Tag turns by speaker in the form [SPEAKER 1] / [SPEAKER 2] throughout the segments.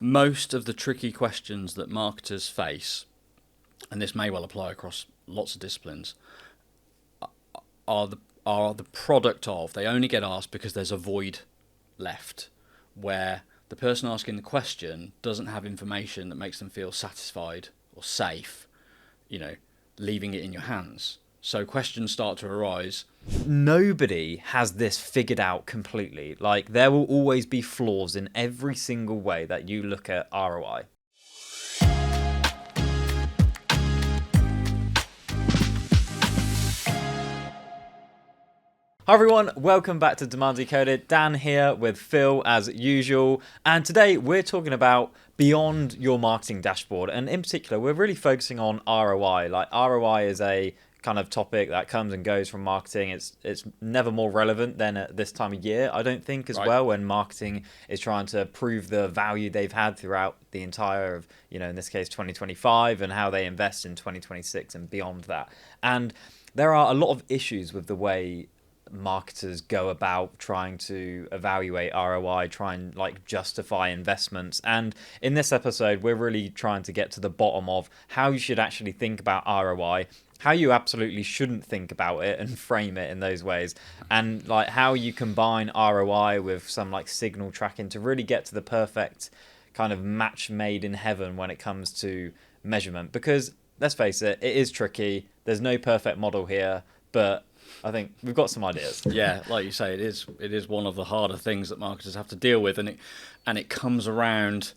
[SPEAKER 1] Most of the tricky questions that marketers face, and this may well apply across lots of disciplines, are the product of, they only get asked because there's a void left where the person asking the question doesn't have information that makes them feel satisfied or safe, leaving it in your hands. So questions start to arise.
[SPEAKER 2] Nobody has this figured out completely. Like, there will always be flaws in every single way that you look at ROI. Hi everyone, welcome back to Demand Decoded. Dan here with Phil as usual, and today we're talking about beyond your marketing dashboard, and in particular we're really focusing on ROI. Like, ROI is a kind of topic that comes and goes from marketing. It's never more relevant than at this time of year, I don't think, as well, when marketing is trying to prove the value they've had throughout the entire of, in this case 2025, and how they invest in 2026 and beyond that. And there are a lot of issues with the way marketers go about trying to evaluate ROI, try and justify investments. And in this episode, we're really trying to get to the bottom of how you should actually think about ROI, how you absolutely shouldn't think about it and frame it in those ways, and how you combine ROI with some signal tracking to really get to the perfect kind of match made in heaven when it comes to measurement. Because let's face it, it is tricky. There's no perfect model here, but I think we've got some ideas.
[SPEAKER 1] Yeah, like you say, it is one of the harder things that marketers have to deal with, and it comes around.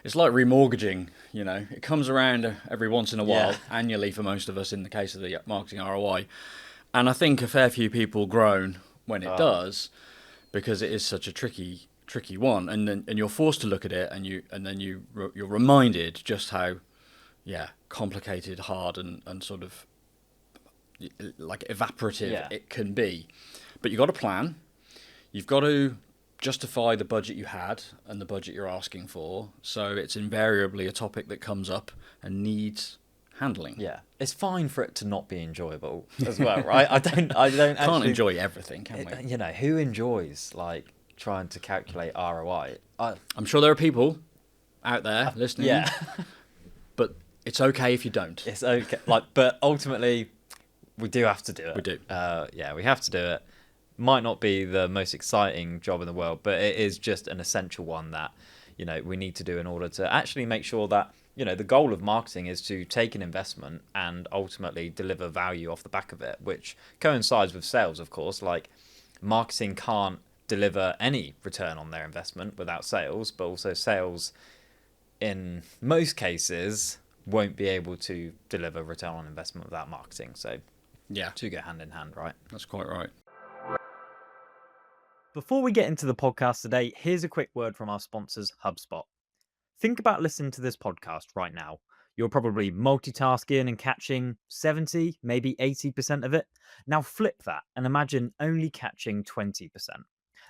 [SPEAKER 1] It's like remortgaging, It comes around every once in a while, annually for most of us in the case of the marketing ROI. And I think a fair few people groan when it does, because it is such a tricky one, and you're forced to look at it, and then you're reminded just how complicated, hard, and sort of evaporative it can be. But you've got a plan. You've got to justify the budget you had and the budget you're asking for. So it's invariably a topic that comes up and needs handling.
[SPEAKER 2] Yeah, it's fine for it to not be enjoyable as well, right? I don't
[SPEAKER 1] Can't
[SPEAKER 2] actually
[SPEAKER 1] enjoy everything, can we?
[SPEAKER 2] Who enjoys trying to calculate ROI?
[SPEAKER 1] I'm sure there are people out there listening.
[SPEAKER 2] Yeah,
[SPEAKER 1] but it's okay if you don't.
[SPEAKER 2] It's okay. But ultimately, we do have to do it.
[SPEAKER 1] We do.
[SPEAKER 2] We have to do it. Might not be the most exciting job in the world, but it is just an essential one that, we need to do in order to actually make sure that, the goal of marketing is to take an investment and ultimately deliver value off the back of it, which coincides with sales, of course. Marketing can't deliver any return on their investment without sales, but also sales, in most cases, won't be able to deliver return on investment without marketing. So two go hand in hand, right?
[SPEAKER 1] That's quite right.
[SPEAKER 2] Before we get into the podcast today, here's a quick word from our sponsors, HubSpot. Think about listening to this podcast right now. You're probably multitasking and catching 70, maybe 80% of it. Now flip that and imagine only catching 20%.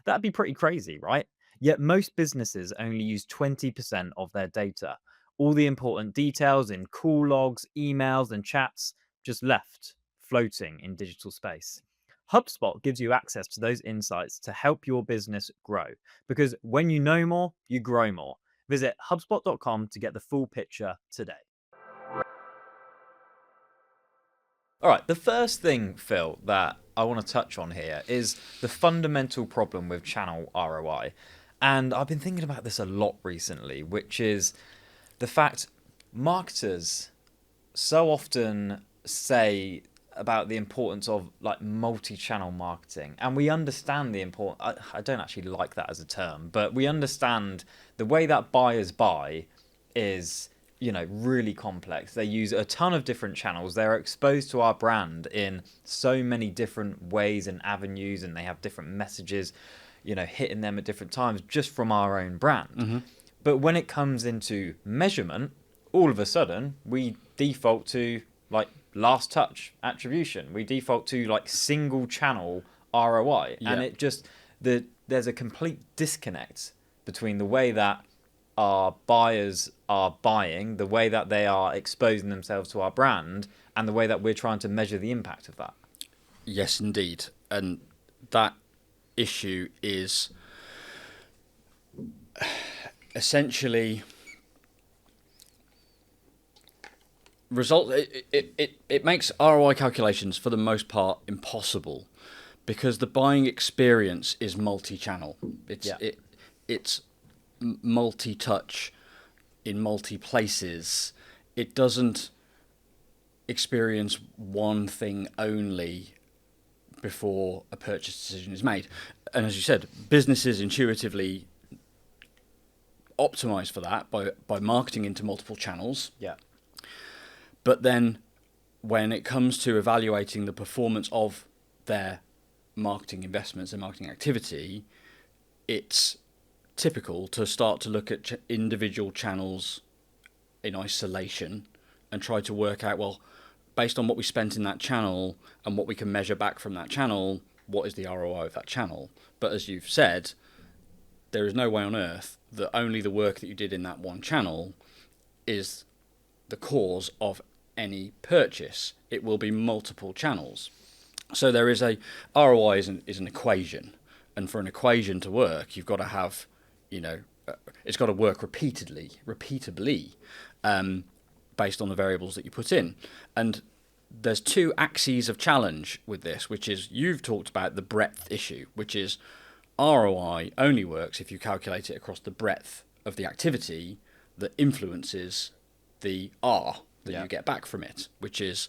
[SPEAKER 2] That'd be pretty crazy, right? Yet most businesses only use 20% of their data. All the important details in call logs, emails, and chats just left floating in digital space. HubSpot gives you access to those insights to help your business grow, because when you know more, you grow more. Visit HubSpot.com to get the full picture today. All right, the first thing, Phil, that I want to touch on here is the fundamental problem with channel ROI. And I've been thinking about this a lot recently, which is the fact marketers so often say about the importance of multi-channel marketing, and we understand the importance. I don't actually like that as a term, but we understand the way that buyers buy is really complex. They use a ton of different channels. They're exposed to our brand in so many different ways and avenues, and they have different messages hitting them at different times just from our own brand. Mm-hmm. But when it comes into measurement, all of a sudden we default to last touch attribution. We default to single channel ROI. And it just, there's a complete disconnect between the way that our buyers are buying, the way that they are exposing themselves to our brand, and the way that we're trying to measure the impact of that.
[SPEAKER 1] Yes, indeed. And that issue is essentially it makes ROI calculations for the most part impossible, because the buying experience is multi-channel. It's multi-touch in multi places. It doesn't experience one thing only before a purchase decision is made. And as you said, businesses intuitively optimize for that by marketing into multiple channels.
[SPEAKER 2] Yeah.
[SPEAKER 1] But then when it comes to evaluating the performance of their marketing investments and marketing activity, it's typical to start to look at individual channels in isolation and try to work out, well, based on what we spent in that channel and what we can measure back from that channel, what is the ROI of that channel? But as you've said, there is no way on earth that only the work that you did in that one channel is the cause of any purchase. It will be multiple channels. So there is ROI is an equation, and for an equation to work, you've got to have, it's got to work repeatably, based on the variables that you put in. And there's two axes of challenge with this, which is, you've talked about the breadth issue, which is ROI only works if you calculate it across the breadth of the activity that influences the R that you get back from it, which is,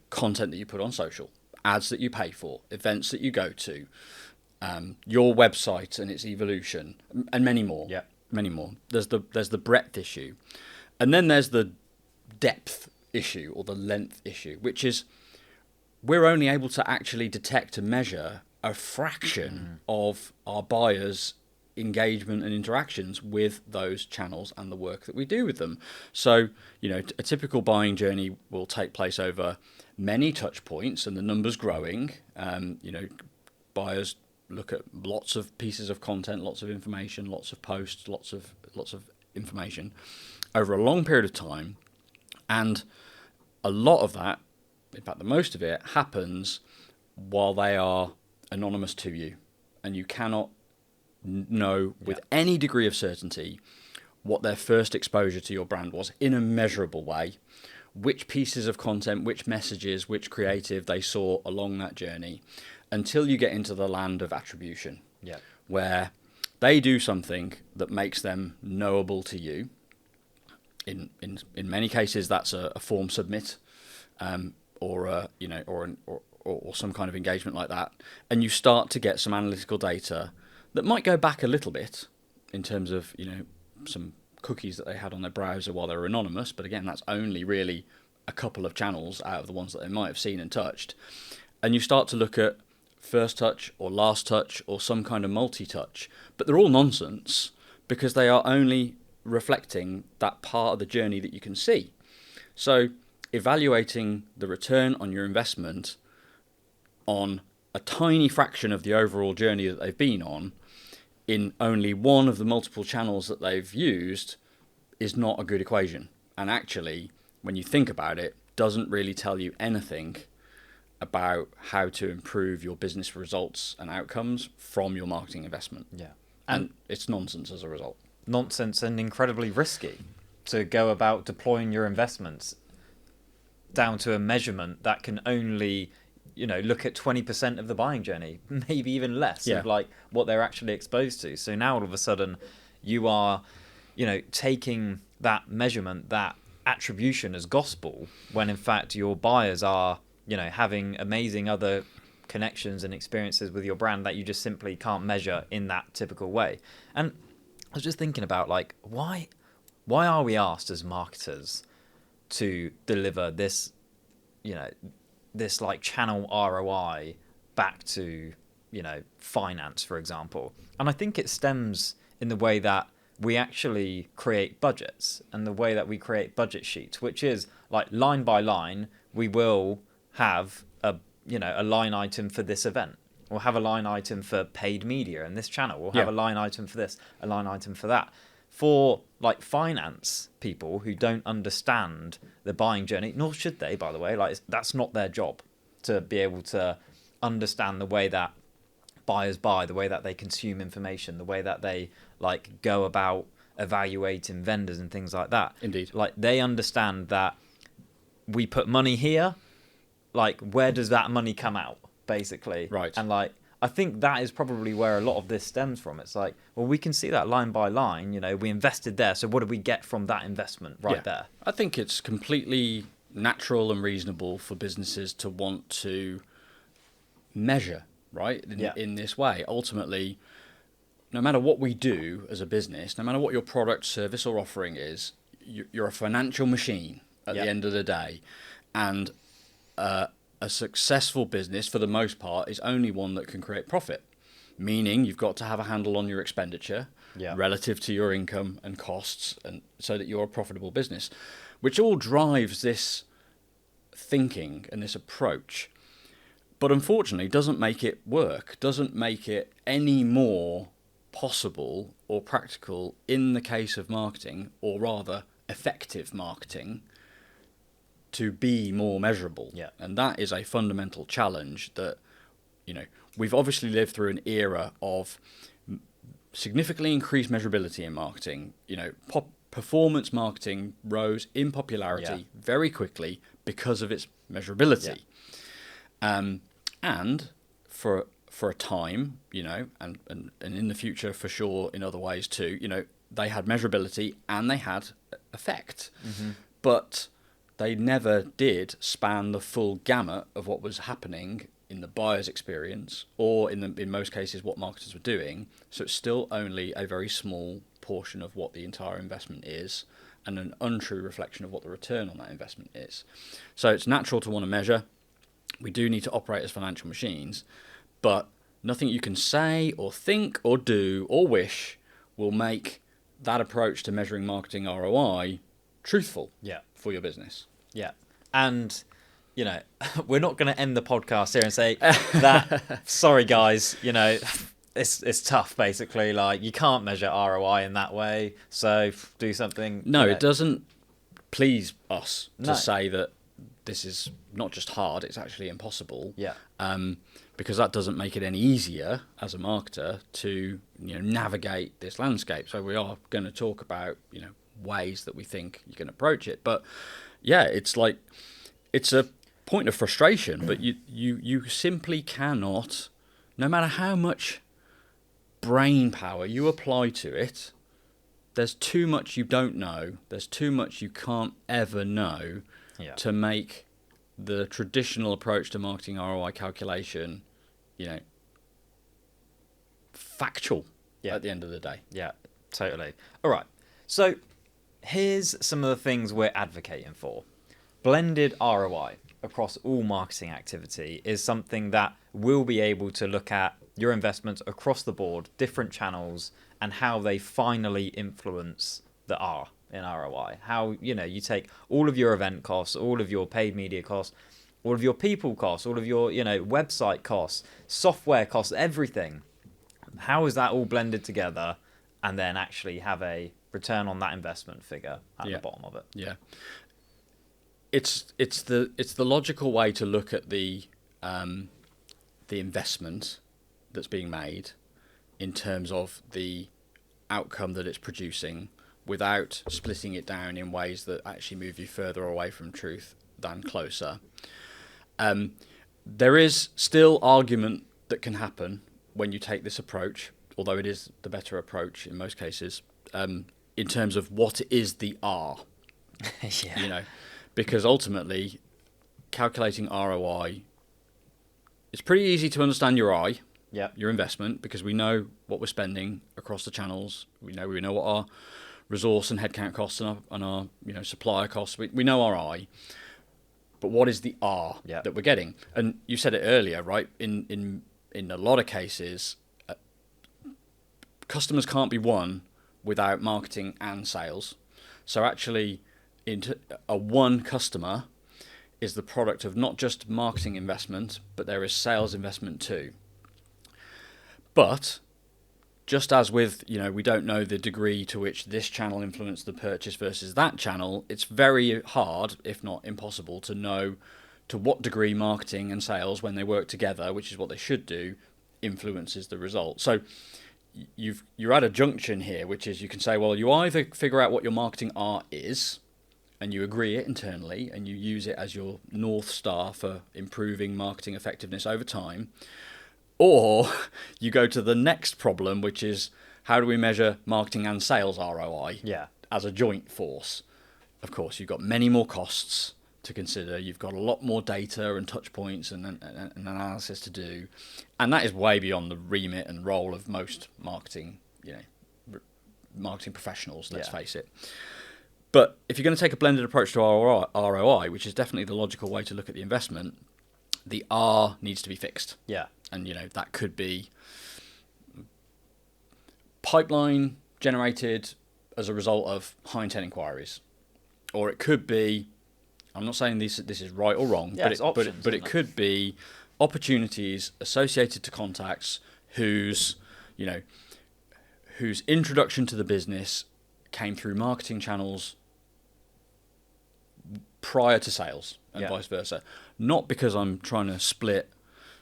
[SPEAKER 1] content that you put on social, ads that you pay for, events that you go to, your website and its evolution, and many more.
[SPEAKER 2] Yeah.
[SPEAKER 1] Many more. There's the breadth issue. And then there's the depth issue, or the length issue, which is, we're only able to actually detect and measure a fraction of our buyers' engagement and interactions with those channels and the work that we do with them. So, a typical buying journey will take place over many touch points, and the number's growing. Buyers look at lots of pieces of content, lots of information, lots of posts, lots of information over a long period of time. And a lot of that, in fact, the most of it, happens while they are anonymous to you, and you cannot know with any degree of certainty what their first exposure to your brand was in a measurable way, which pieces of content, which messages, which creative they saw along that journey, until you get into the land of attribution, where they do something that makes them knowable to you. In many cases, that's a form submit, or some kind of engagement like that, and you start to get some analytical data that might go back a little bit in terms of some cookies that they had on their browser while they were anonymous. But again, that's only really a couple of channels out of the ones that they might have seen and touched. And you start to look at first touch or last touch or some kind of multi-touch, but they're all nonsense, because they are only reflecting that part of the journey that you can see. So evaluating the return on your investment on a tiny fraction of the overall journey that they've been on in only one of the multiple channels that they've used is not a good equation. And actually, when you think about it, doesn't really tell you anything about how to improve your business results and outcomes from your marketing investment.
[SPEAKER 2] Yeah.
[SPEAKER 1] And it's nonsense as a result.
[SPEAKER 2] Nonsense and incredibly risky to go about deploying your investments down to a measurement that can only, look at 20% of the buying journey, maybe even less of what they're actually exposed to. So now all of a sudden you are, taking that measurement, that attribution as gospel, when in fact your buyers are, having amazing other connections and experiences with your brand that you just simply can't measure in that typical way. And I was just thinking about, why are we asked as marketers to deliver this, this channel ROI back to, finance, for example? And I think it stems in the way that we actually create budgets and the way that we create budget sheets, which is line by line, we will have a line item for this event. We'll have a line item for paid media in this channel. We'll have a line item for this, a line item for that. For finance people who don't understand the buying journey, nor should they, by the way, that's not their job to be able to understand the way that buyers buy, the way that they consume information, the way that they go about evaluating vendors and things like that.
[SPEAKER 1] Indeed.
[SPEAKER 2] Like, they understand that we put money here, like, where does that money come out, basically?
[SPEAKER 1] Right.
[SPEAKER 2] And, like, I think that is probably where a lot of this stems from. It's like, well, we can see that line by line, you know, we invested there, so what did we get from that investment there?
[SPEAKER 1] I think it's completely natural and reasonable for businesses to want to measure, right, in this way. Ultimately, no matter what we do as a business, no matter what your product, service, or offering is, you're a financial machine at the end of the day. And a successful business, for the most part, is only one that can create profit, meaning you've got to have a handle on your expenditure relative to your income and costs, and so that you're a profitable business, which all drives this thinking and this approach. But unfortunately, doesn't make it work, doesn't make it any more possible or practical in the case of marketing, or rather effective marketing, to be more measurable. And that is a fundamental challenge that, you know, we've obviously lived through an era of significantly increased measurability in marketing. You know, performance marketing rose in popularity very quickly because of its measurability. And for a time, you know, and in the future for sure in other ways too, you know, they had measurability and they had effect. But they never did span the full gamut of what was happening in the buyer's experience, or in most cases what marketers were doing. So it's still only a very small portion of what the entire investment is, and an untrue reflection of what the return on that investment is. So it's natural to want to measure. We do need to operate as financial machines, but nothing you can say or think or do or wish will make that approach to measuring marketing ROI truthful for your business.
[SPEAKER 2] And, you know, we're not going to end the podcast here and say that, sorry guys, you know, it's tough, basically. Like, you can't measure ROI in that way, so do something.
[SPEAKER 1] No, it doesn't please us to say that this is not just hard, it's actually impossible. Because that doesn't make it any easier as a marketer to, you know, navigate this landscape. So we are going to talk about, you know, ways that we think you can approach it. But yeah, it's like, it's a point of frustration, but you simply cannot, no matter how much brain power you apply to it, there's too much you don't know, there's too much you can't ever know to make the traditional approach to marketing ROI calculation, you know, factual at the end of the day.
[SPEAKER 2] Totally. All right, so here's some of the things we're advocating for. Blended ROI across all marketing activity is something that will be able to look at your investments across the board, different channels, and how they finally influence the R in ROI. How, you know, you take all of your event costs, all of your paid media costs, all of your people costs, all of your, you know, website costs, software costs, everything. How is that all blended together, and then actually have a return on that investment figure at the bottom of it?
[SPEAKER 1] It's the logical way to look at the investment that's being made in terms of the outcome that it's producing, without splitting it down in ways that actually move you further away from truth than closer. There is still argument that can happen when you take this approach, although it is the better approach in most cases, in terms of what is the R. You know, because ultimately calculating ROI, it's pretty easy to understand your I, your investment, because we know what we're spending across the channels. We know what our resource and headcount costs and our you know, supplier costs. We know our I. But what is the R that we're getting? And you said it earlier, right? In a lot of cases, customers can't be won without marketing and sales. So actually, a one customer is the product of not just marketing investment, but there is sales investment too. But just as with, you know, we don't know the degree to which this channel influenced the purchase versus that channel, it's very hard, if not impossible, to know to what degree marketing and sales, when they work together, which is what they should do, influences the result. So you're at a junction here, which is you can say, well, you either figure out what your marketing art is, and you agree it internally, and you use it as your North Star for improving marketing effectiveness over time, or you go to the next problem, which is how do we measure marketing and sales ROI as a joint force? Of course, you've got many more costs to consider. You've got a lot more data and touch points and analysis to do, and that is way beyond the remit and role of most marketing, marketing professionals. Let's face it. But if you're going to take a blended approach to ROI, which is definitely the logical way to look at the investment, the R needs to be fixed.
[SPEAKER 2] Yeah.
[SPEAKER 1] And that could be pipeline generated as a result of high intent inquiries, or it could be, I'm not saying this is right or wrong, but it could be opportunities associated to contacts whose introduction to the business came through marketing channels prior to sales, and vice versa. Not because I'm trying to split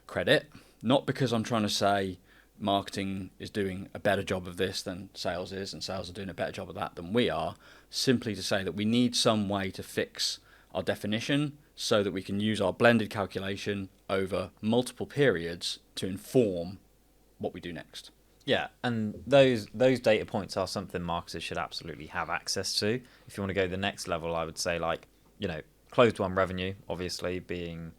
[SPEAKER 1] credit, not because I'm trying to say marketing is doing a better job of this than sales is, and sales are doing a better job of that than we are, simply to say that we need some way to fix our definition so that we can use our blended calculation over multiple periods to inform what we do next.
[SPEAKER 2] Yeah, and those data points are something marketers should absolutely have access to. If you want to go to the next level, I would say closed won revenue, obviously being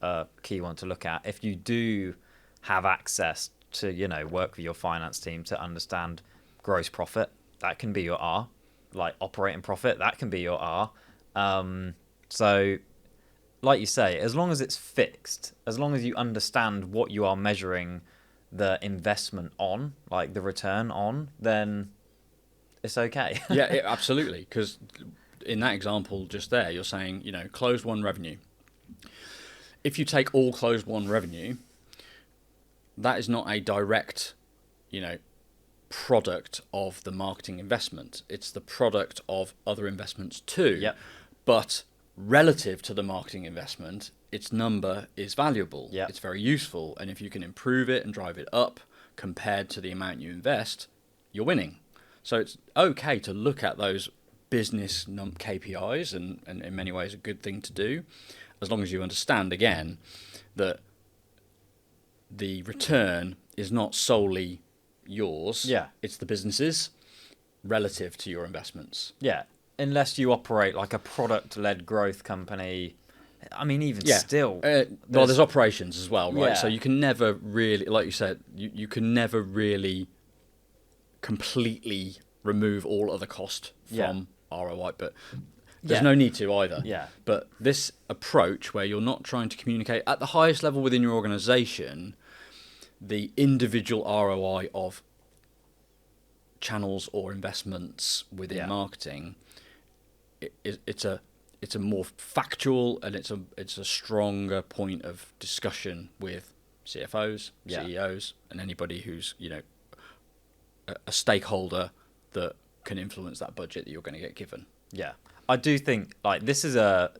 [SPEAKER 2] a key one to look at. If you do have access to, work with your finance team to understand gross profit, that can be your R. Like operating profit, that can be your R. So, like you say, as long as it's fixed, as long as you understand what you are measuring the investment on, like the return on, then it's okay.
[SPEAKER 1] Yeah, absolutely. Because in that example just there, you're saying, closed won revenue. If you take all closed won revenue, that is not a direct, product of the marketing investment. It's the product of other investments too.
[SPEAKER 2] Yep.
[SPEAKER 1] But relative to the marketing investment, its number is valuable.
[SPEAKER 2] Yep.
[SPEAKER 1] It's very useful. And if you can improve it and drive it up compared to the amount you invest, you're winning. So it's okay to look at those business KPIs, and in many ways a good thing to do, as long as you understand, again, that the return is not solely yours.
[SPEAKER 2] Yeah.
[SPEAKER 1] It's the business's relative to your investments.
[SPEAKER 2] Yeah. Unless you operate like a product-led growth company. I mean, even still.
[SPEAKER 1] There's operations as well, right?
[SPEAKER 2] Yeah.
[SPEAKER 1] So you can never really, like you said, you can never really completely remove all other cost from ROI, but there's no need to either.
[SPEAKER 2] Yeah.
[SPEAKER 1] But this approach where you're not trying to communicate at the highest level within your organization the individual ROI of channels or investments within marketing, it's a more factual, and it's a stronger point of discussion with CFOs, CEOs, and anybody who's a stakeholder that can influence that budget that you're going to get given.
[SPEAKER 2] Yeah, I do think this is a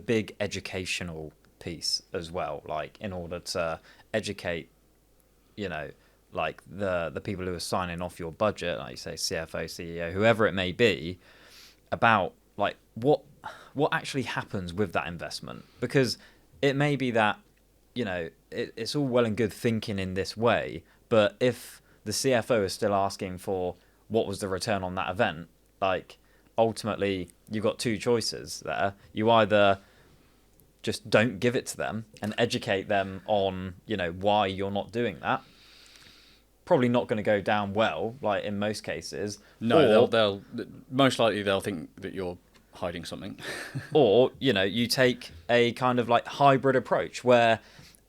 [SPEAKER 2] big educational piece as well. Like, in order to educate, the people who are signing off your budget, like you say, CFO, CEO, whoever it may be, about what actually happens with that investment. Because it may be that it's all well and good thinking in this way, but if the CFO is still asking for what was the return on that event, ultimately you've got two choices there. You either just don't give it to them and educate them on why you're not doing that. Probably not going to go down well, in most cases.
[SPEAKER 1] No, they'll most likely they'll think that you're hiding something.
[SPEAKER 2] Or you take a kind of hybrid approach where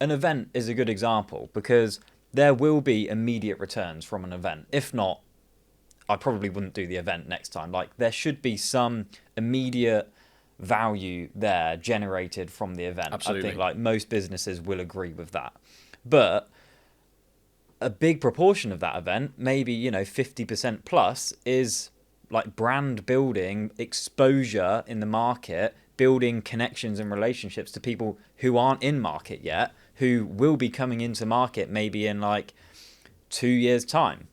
[SPEAKER 2] an event is a good example, because there will be immediate returns from an event. If not, I probably wouldn't do the event next time. There should be some immediate value there generated from the event.
[SPEAKER 1] Absolutely.
[SPEAKER 2] I think most businesses will agree with that. But a big proportion of that event, maybe 50% plus, is brand building, exposure in the market, building connections and relationships to people who aren't in market yet, who will be coming into market maybe in 2 years' time.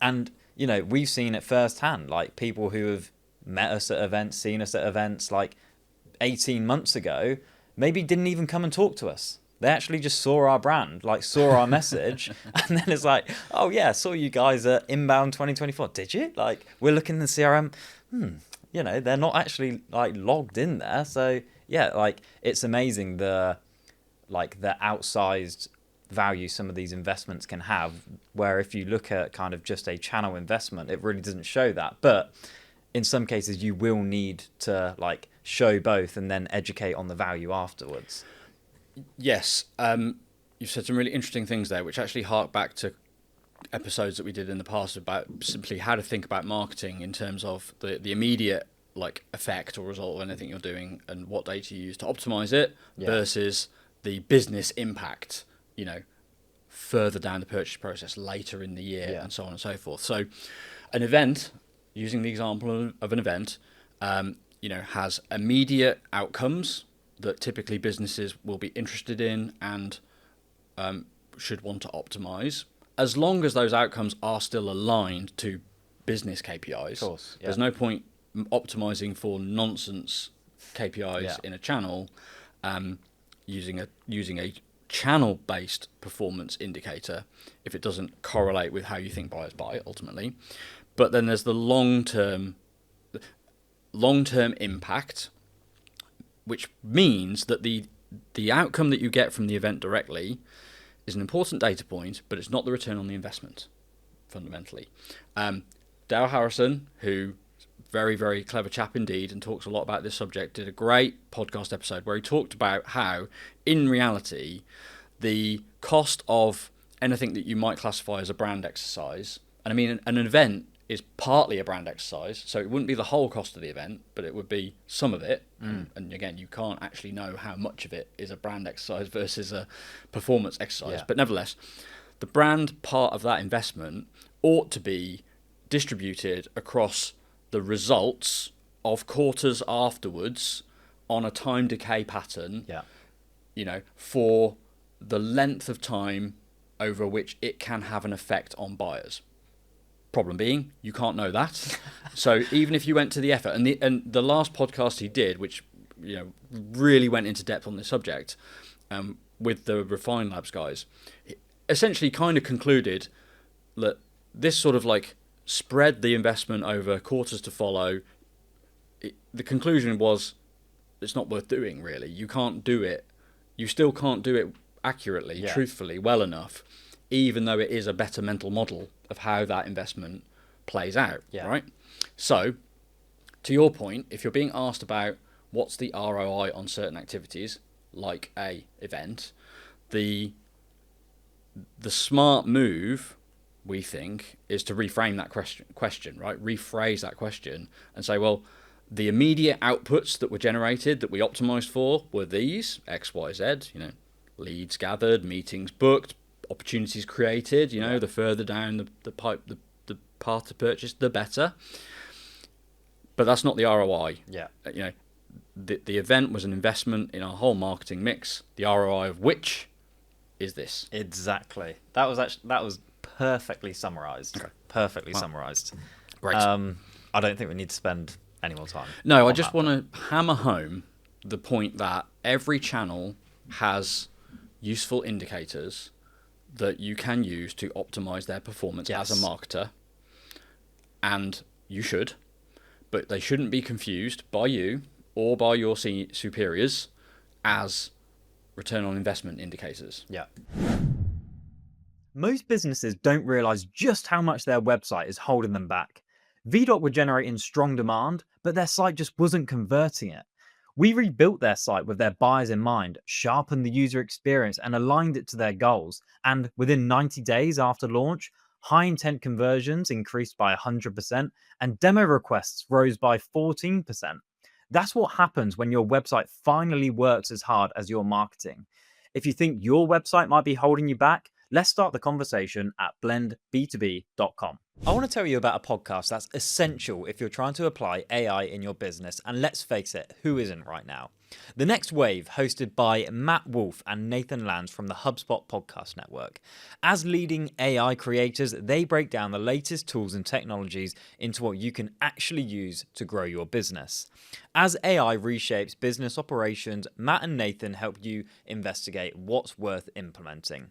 [SPEAKER 2] And, you know, we've seen it firsthand, like people who have met us at events, seen us at events like 18 months ago, maybe didn't even come and talk to us. They actually just saw our brand, like saw our message, and then it's like, oh yeah, saw you guys at Inbound 2024. Did you? Like, we're looking in the CRM. You know, they're not actually like logged in there. So yeah, like it's amazing the outsized value some of these investments can have, where if you look at kind of just a channel investment, it really doesn't show that. But in some cases, you will need to like show both and then educate on the value afterwards.
[SPEAKER 1] Yes, you've said some really interesting things there, which actually hark back to episodes that we did in the past about simply how to think about marketing in terms of the immediate like effect or result of anything you're doing and what data you use to optimize it versus the business impact, you know, further down the purchase process later in the year and so on and so forth. So an event, using the example of an event, you know, has immediate outcomes that typically businesses will be interested in and should want to optimize, as long as those outcomes are still aligned to business KPIs.
[SPEAKER 2] Of course,
[SPEAKER 1] There's no point optimizing for nonsense KPIs in a channel, using a channel-based performance indicator if it doesn't correlate with how you think buyers buy ultimately. But then there's the long-term impact, which means that the outcome that you get from the event directly is an important data point, but it's not the return on the investment, fundamentally. Dale Harrison, who very, very clever chap indeed, and talks a lot about this subject, did a great podcast episode where he talked about how, in reality, the cost of anything that you might classify as a brand exercise, and I mean, an event is partly a brand exercise, so it wouldn't be the whole cost of the event, but it would be some of it. And again, you can't actually know how much of it is a brand exercise versus a performance exercise. But nevertheless, the brand part of that investment ought to be distributed across the results of quarters afterwards on a time decay pattern, you know, for the length of time over which it can have an effect on buyers. Problem being, you can't know that. So even if you went to the effort, and the last podcast he did, which, you know, really went into depth on this subject, with the Refine Labs guys, essentially kind of concluded that this sort of like spread the investment over quarters to follow. The conclusion was it's not worth doing, really. You can't do it. You still can't do it accurately, truthfully, well enough, even though it is a better mental model of how that investment plays out, right? So, to your point, if you're being asked about what's the ROI on certain activities, like a event, the smart move, we think, is to reframe that question, right? Rephrase that question and say, well, the immediate outputs that were generated that we optimized for were these, X, Y, Z, you know, leads gathered, meetings booked, opportunities created, you know, the further down the pipe, the path to purchase, the better. But that's not the ROI. You know, the event was an investment in our whole marketing mix, the ROI of which is this.
[SPEAKER 2] Exactly. That was perfectly summarized. Perfectly summarized.
[SPEAKER 1] Great.
[SPEAKER 2] I don't think we need to spend any more time.
[SPEAKER 1] No, I just want to hammer home the point that every channel has useful indicators that you can use to optimize their performance as a marketer. And you should, but they shouldn't be confused by you or by your superiors as return on investment indicators.
[SPEAKER 2] Most businesses don't realize just how much their website is holding them back. VDOT were generating strong demand, but their site just wasn't converting it. We rebuilt their site with their buyers in mind, sharpened the user experience and aligned it to their goals. And within 90 days after launch, high intent conversions increased by 100% and demo requests rose by 14%. That's what happens when your website finally works as hard as your marketing. If you think your website might be holding you back, let's start the conversation at blendb2b.com. I want to tell you about a podcast that's essential if you're trying to apply AI in your business, and let's face it, who isn't right now? The Next Wave, hosted by Matt Wolf and Nathan Lands from the HubSpot Podcast Network. As leading AI creators, they break down the latest tools and technologies into what you can actually use to grow your business. As AI reshapes business operations, Matt and Nathan help you investigate what's worth implementing.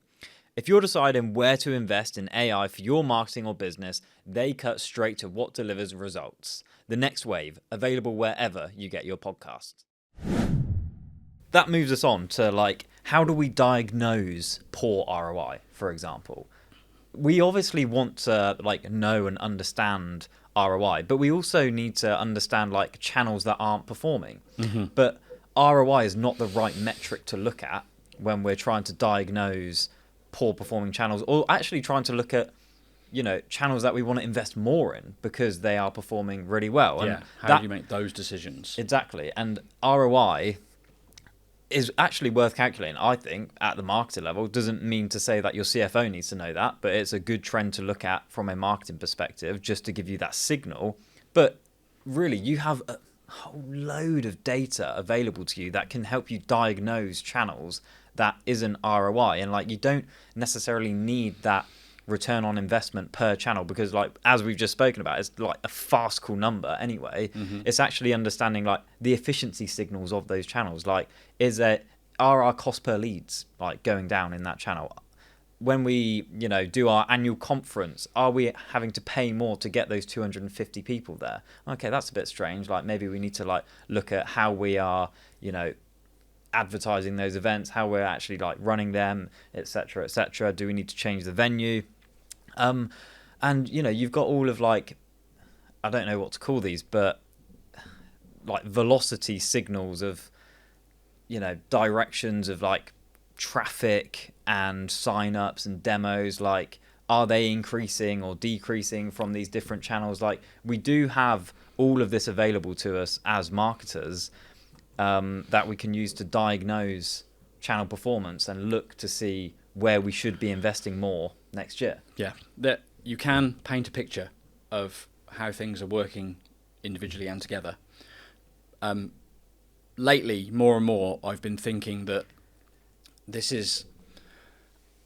[SPEAKER 2] If you're deciding where to invest in AI for your marketing or business, they cut straight to what delivers results. The Next Wave, available wherever you get your podcasts. That moves us on to how do we diagnose poor ROI, for example? We obviously want to know and understand ROI, but we also need to understand channels that aren't performing.
[SPEAKER 1] Mm-hmm.
[SPEAKER 2] But ROI is not the right metric to look at when we're trying to diagnose poor performing channels, or actually trying to look at channels that we want to invest more in because they are performing really well.
[SPEAKER 1] And how do you make those decisions?
[SPEAKER 2] Exactly. And ROI is actually worth calculating, I think, at the marketing level. Doesn't mean to say that your CFO needs to know that, but it's a good trend to look at from a marketing perspective, just to give you that signal. But really, you have a whole load of data available to you that can help you diagnose channels that isn't ROI. And you don't necessarily need that return on investment per channel, because as we've just spoken about, it's a farcical number anyway.
[SPEAKER 1] Mm-hmm.
[SPEAKER 2] It's actually understanding the efficiency signals of those channels. Are our cost per leads going down in that channel? When we do our annual conference, are we having to pay more to get those 250 people there? Okay, that's a bit strange. Maybe we need to look at how we are advertising those events, how we're actually running them, etc., etc. Do we need to change the venue? And you've got all of I don't know what to call these, but velocity signals of directions of traffic and sign-ups and demos. Are they increasing or decreasing from these different channels? We do have all of this available to us as marketers, that we can use to diagnose channel performance and look to see where we should be investing more next year.
[SPEAKER 1] Yeah, that you can paint a picture of how things are working individually and together. Lately, more and more, I've been thinking that this is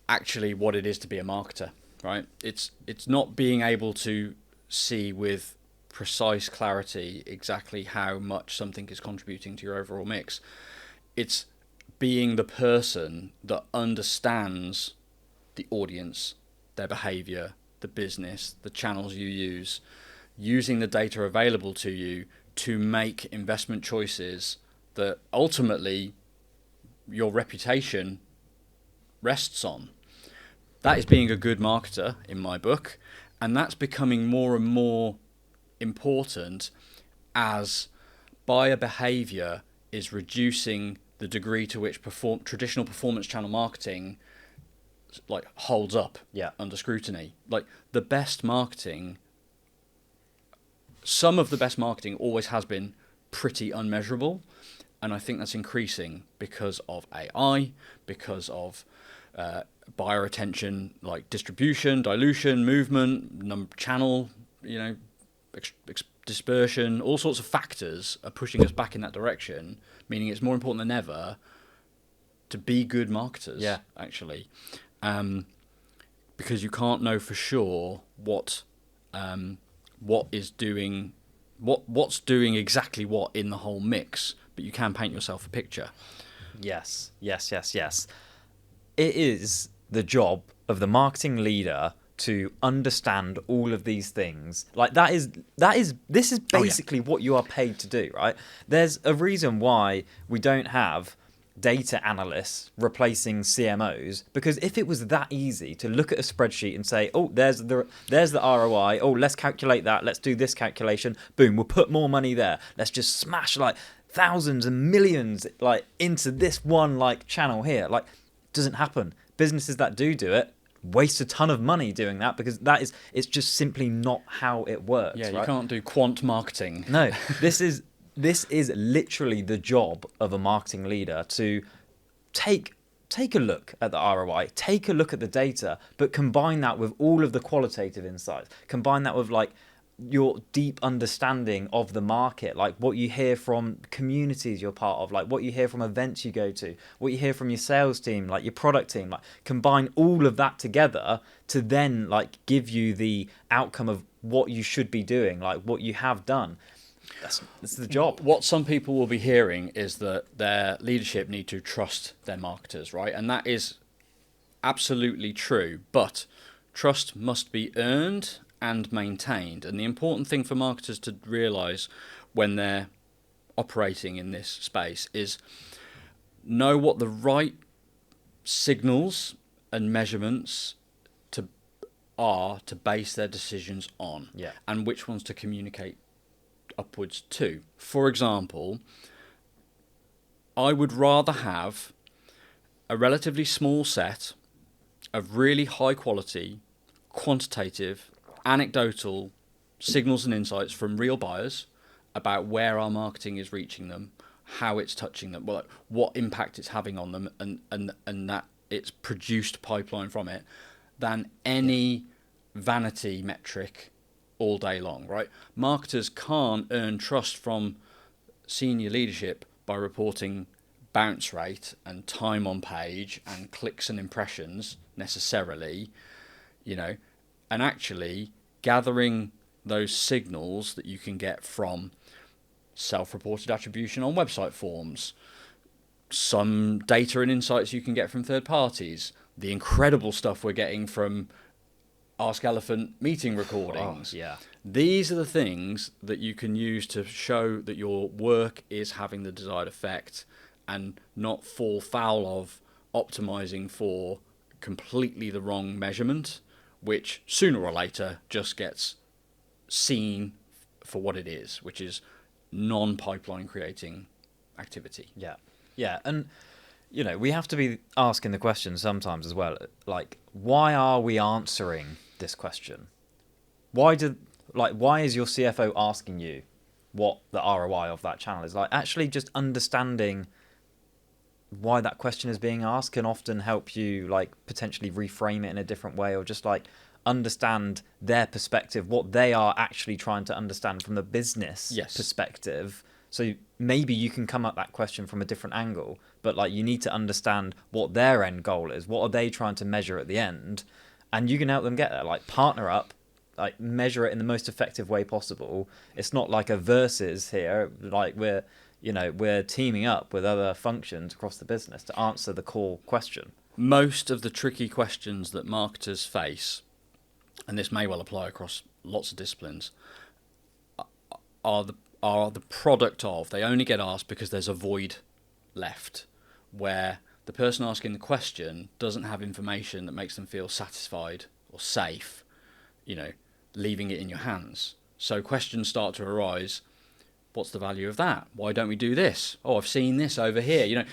[SPEAKER 1] actually what it is to be a marketer, right? It's not being able to see with precise clarity exactly how much something is contributing to your overall mix. It's being the person that understands the audience, their behavior, the business, the channels you use, using the data available to you to make investment choices that ultimately your reputation rests on. That is being a good marketer in my book, and that's becoming more and more important as buyer behavior is reducing the degree to which traditional performance channel marketing holds up under scrutiny. The best marketing, some of the best marketing always has been pretty unmeasurable, and I think that's increasing because of AI, because of buyer attention, distribution, dilution, movement, channel, dispersion. All sorts of factors are pushing us back in that direction, meaning it's more important than ever to be good marketers.
[SPEAKER 2] Yeah,
[SPEAKER 1] actually, because you can't know for sure what's doing exactly what in the whole mix, but you can paint yourself a picture.
[SPEAKER 2] Yes. It is the job of the marketing leader to understand all of these things. This is basically what you are paid to do, right? There's a reason why we don't have data analysts replacing CMOs, because if it was that easy to look at a spreadsheet and say, oh, there's the ROI, oh, let's calculate that, let's do this calculation, boom, we'll put more money there, let's just smash thousands and millions into this one channel here. Doesn't happen. Businesses that do it waste a ton of money doing that, because it's just simply not how it works.
[SPEAKER 1] Yeah,
[SPEAKER 2] right?
[SPEAKER 1] You can't do quant marketing.
[SPEAKER 2] No, this is literally the job of a marketing leader, to take a look at the ROI, take a look at the data, but combine that with all of the qualitative insights, combine that with your deep understanding of the market, like what you hear from communities you're part of, like what you hear from events you go to, what you hear from your sales team, like your product team, like combine all of that together to then like give you the outcome of what you should be doing, like what you have done. That's the job.
[SPEAKER 1] What some people will be hearing is that their leadership need to trust their marketers, right? And that is absolutely true, but trust must be earned and maintained. And the important thing for marketers to realise when they're operating in this space is know what the right signals and measurements are to base their decisions on, and which ones to communicate upwards to. For example, I would rather have a relatively small set of really high quality, quantitative, anecdotal signals and insights from real buyers about where our marketing is reaching them, how it's touching them, what impact it's having on them, and that it's produced pipeline from it, than any vanity metric all day long, right? Marketers can't earn trust from senior leadership by reporting bounce rate and time on page and clicks and impressions necessarily, and actually gathering those signals that you can get from self-reported attribution on website forms, some data and insights you can get from third parties, the incredible stuff we're getting from Ask Elephant meeting recordings. These are the things that you can use to show that your work is having the desired effect and not fall foul of optimizing for completely the wrong measurement, which sooner or later just gets seen for what it is, which is non-pipeline creating activity.
[SPEAKER 2] Yeah. And we have to be asking the question sometimes as well, like, why are we answering this question? Why is your CFO asking you what the ROI of that channel is? Like, actually just understanding why that question is being asked can often help you like potentially reframe it in a different way, or just like understand their perspective, what they are actually trying to understand from the business perspective. So maybe you can come at that question from a different angle, but like you need to understand what their end goal is. What are they trying to measure at the end? And you can help them get there. Like, partner up, like measure it in the most effective way possible. It's not like a versus here. Like we're teaming up with other functions across the business to answer the core question.
[SPEAKER 1] Most of the tricky questions that marketers face, and this may well apply across lots of disciplines, are the product of, they only get asked because there's a void left where the person asking the question doesn't have information that makes them feel satisfied or safe, leaving it in your hands. So questions start to arise. What's the value of that? Why don't we do this? Oh, I've seen this over here.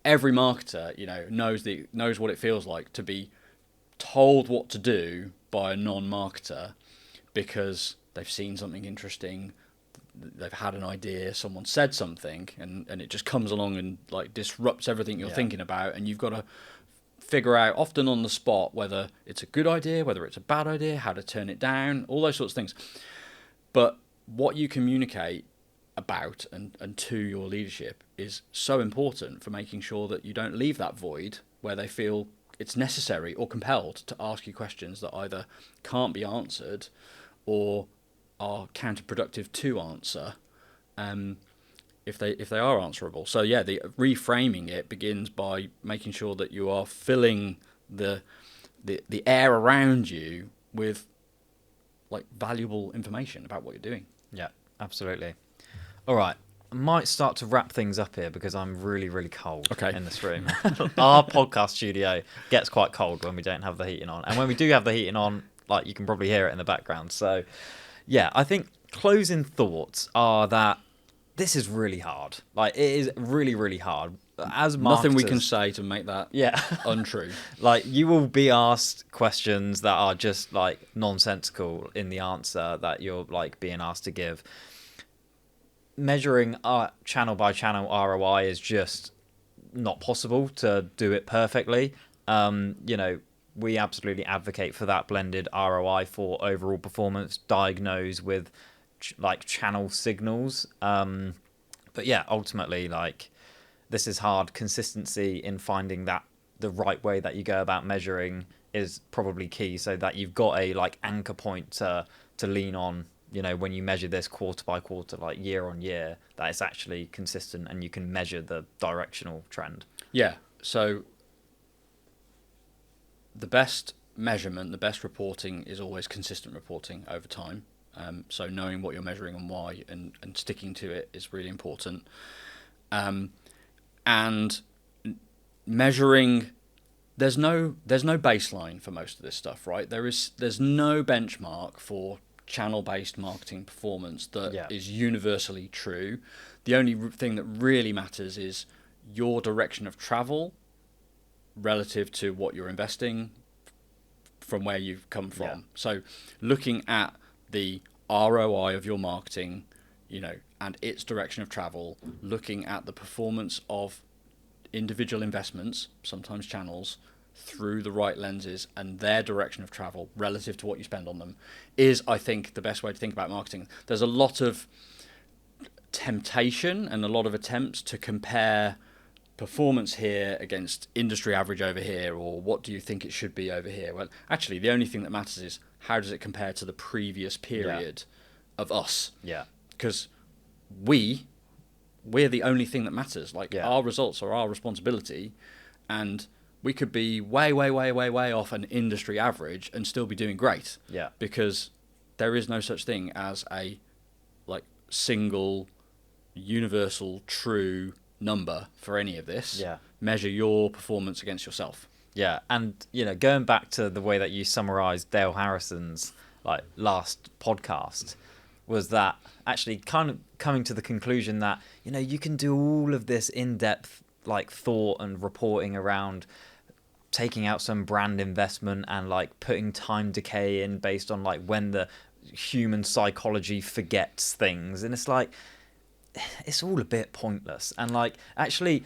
[SPEAKER 1] Every marketer, knows what it feels like to be told what to do by a non-marketer because they've seen something interesting, they've had an idea, someone said something, and it just comes along and like disrupts everything you're thinking about, and you've got to figure out often on the spot whether it's a good idea, whether it's a bad idea, how to turn it down, all those sorts of things. But what you communicate about and to your leadership is so important for making sure that you don't leave that void where they feel it's necessary or compelled to ask you questions that either can't be answered or are counterproductive to answer if they are answerable. So the reframing it begins by making sure that you are filling the air around you with like valuable information about what you're doing.
[SPEAKER 2] Yeah, absolutely. All right. I might start to wrap things up here because I'm really, really cold in this room. Our podcast studio gets quite cold when we don't have the heating on. And when we do have the heating on, like you can probably hear it in the background. So, yeah, I think closing thoughts are that this is really hard. Like, it is really, really hard. As marketers,
[SPEAKER 1] nothing we can say to make that untrue.
[SPEAKER 2] Like, you will be asked questions that are just like nonsensical in the answer that you're like being asked to give. Measuring channel by channel ROI is just not possible to do it perfectly. we absolutely advocate for that blended ROI for overall performance, diagnose with like channel signals. But yeah, ultimately, like, this is hard. Consistency in finding that the right way that you go about measuring is probably key, so that you've got a like anchor point to lean on, you know, when you measure this quarter by quarter, like year on year, that it's actually consistent and you can measure the directional trend.
[SPEAKER 1] Yeah. So the best measurement, the best reporting is always consistent reporting over time. So knowing what you're measuring and why, and sticking to it is really important. And measuring, there's no baseline for most of this stuff, right? There's no benchmark for channel-based marketing performance that is universally true. The only thing that really matters is your direction of travel relative to what you're investing from where you've come from. Yeah. So looking at the ROI of your marketing, you know, and its direction of travel, looking at the performance of individual investments, sometimes channels, through the right lenses and their direction of travel relative to what you spend on them is, I think, the best way to think about marketing. There's a lot of temptation and a lot of attempts to compare performance here against industry average over here, or what do you think it should be over here? Well, actually, the only thing that matters is how does it compare to the previous period of us? Yeah. Because we're the only thing that matters. Like, our results are our responsibility, and we could be way off an industry average and still be doing great. Yeah. Because there is no such thing as a like single universal true number for any of this. Yeah. Measure your performance against yourself.
[SPEAKER 2] Yeah. And, you know, going back to the way that you summarized Dale Harrison's like last podcast, was that actually kind of coming to the conclusion that, you know, you can do all of this in-depth like thought and reporting around taking out some brand investment and like putting time decay in based on like when the human psychology forgets things, and it's like, it's all a bit pointless. And like, actually,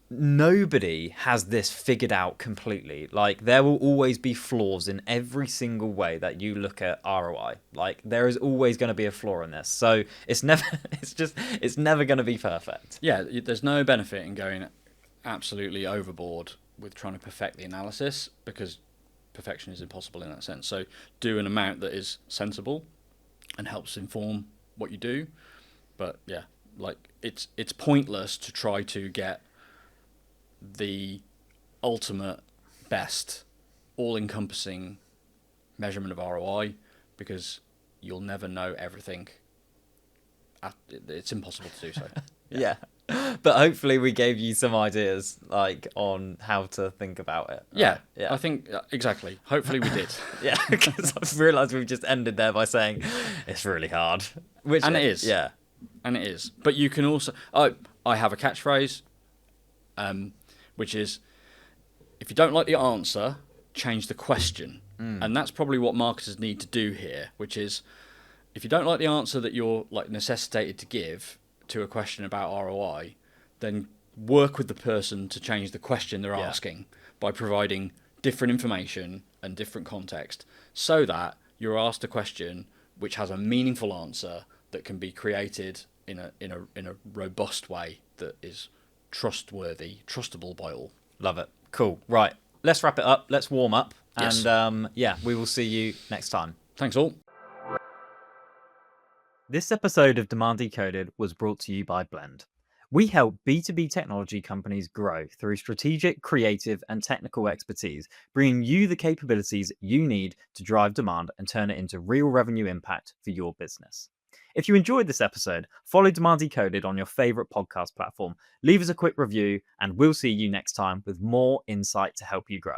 [SPEAKER 2] nobody has this figured out completely. Like, there will always be flaws in every single way that you look at ROI. Like, there is always going to be a flaw in this, so it's never it's never going to be perfect.
[SPEAKER 1] Yeah, there's no benefit in going absolutely overboard with trying to perfect the analysis, because perfection is impossible in that sense. So do an amount that is sensible and helps inform what you do. But yeah, like, it's pointless to try to get the ultimate best all-encompassing measurement of ROI, because you'll never know everything. It's impossible to do so.
[SPEAKER 2] Yeah. But hopefully we gave you some ideas like on how to think about it.
[SPEAKER 1] Yeah, I think exactly. Hopefully we did.
[SPEAKER 2] Yeah, because I've realised we've just ended there by saying it's really hard.
[SPEAKER 1] And it is. Yeah, and it is. But you can also... I have a catchphrase, which is, if you don't like the answer, change the question. And that's probably what marketers need to do here, which is, if you don't like the answer that you're like necessitated to give to a question about ROI, then work with the person to change the question they're asking by providing different information and different context, so that you're asked a question which has a meaningful answer that can be created in a robust way that is trustworthy, trustable by all.
[SPEAKER 2] Love it. Cool. Right. Let's wrap it up. Let's warm up. Yes. And we will see you next time.
[SPEAKER 1] Thanks all.
[SPEAKER 2] This episode of Demand Decoded was brought to you by Blend. We help B2B technology companies grow through strategic, creative, and technical expertise, bringing you the capabilities you need to drive demand and turn it into real revenue impact for your business. If you enjoyed this episode, follow Demand Decoded on your favorite podcast platform, leave us a quick review, and we'll see you next time with more insight to help you grow.